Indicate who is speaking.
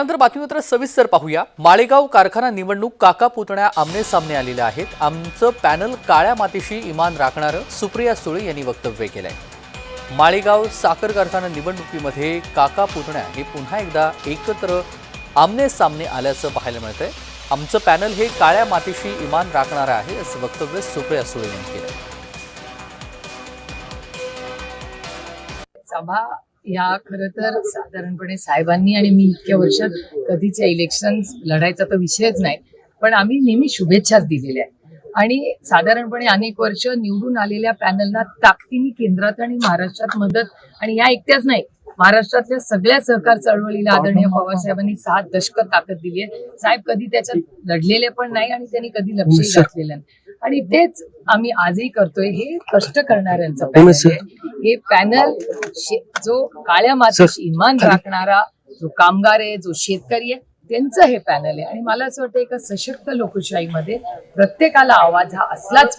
Speaker 1: नंतर बातमीपत्र सविस्तर पाहूया। माळेगाव कारखाना निवडणूक काका पुतण्या आमने सामने आलेल्या आहेत। आमचं पॅनल काळ्या मातीशी इमान राखणारं सुप्रिया सुळे यांनी वक्तव्य केलंय। माळेगाव साखर कारखाना निवडणुकीमध्ये काका पुतण्या हे पुन्हा एकदा एकत्र आमने सामने आल्याचं पाहायला मिळतंय। आमचं पॅनल हे काळ्या मातीशी इमान राखणारं आहे असं वक्तव्य सुप्रिया सुळे यांनी केलंय।
Speaker 2: सभा या खरं तर साधारणपणे साहेबांनी आणि मी इतक्या वर्षात कधीचे इलेक्शन लढायचा तर विषयच नाही, पण आम्ही नेहमी शुभेच्छाच दिलेल्या आहेत आणि साधारणपणे अनेक वर्ष निवडून आलेल्या पॅनलना ताकदीने केंद्रात आणि महाराष्ट्रात मदत, आणि या एकट्याच नाही, महाराष्ट्रातल्या सगळ्या सहकार चळवळीला आदरणीय पवार साहेबांनी 7 दशकं ताकद दिली आहे। साहेब कधी त्याच्यात लढलेले पण नाही आणि त्यांनी कधी लक्ष घातलेलं नाही, आणि तेच आम्ही आजही करतोय। हे कष्ट करणाऱ्यांचं पॅनल आहे। हे पॅनल जो काळ्या मातीशी इमान राखणारा जो कामगार आहे, जो शेतकरी आहे, त्यांचं हे पॅनल आहे। आणि मला असं वाटतं एका सशक्त लोकशाहीमध्ये प्रत्येकाला आवाज हा असलाच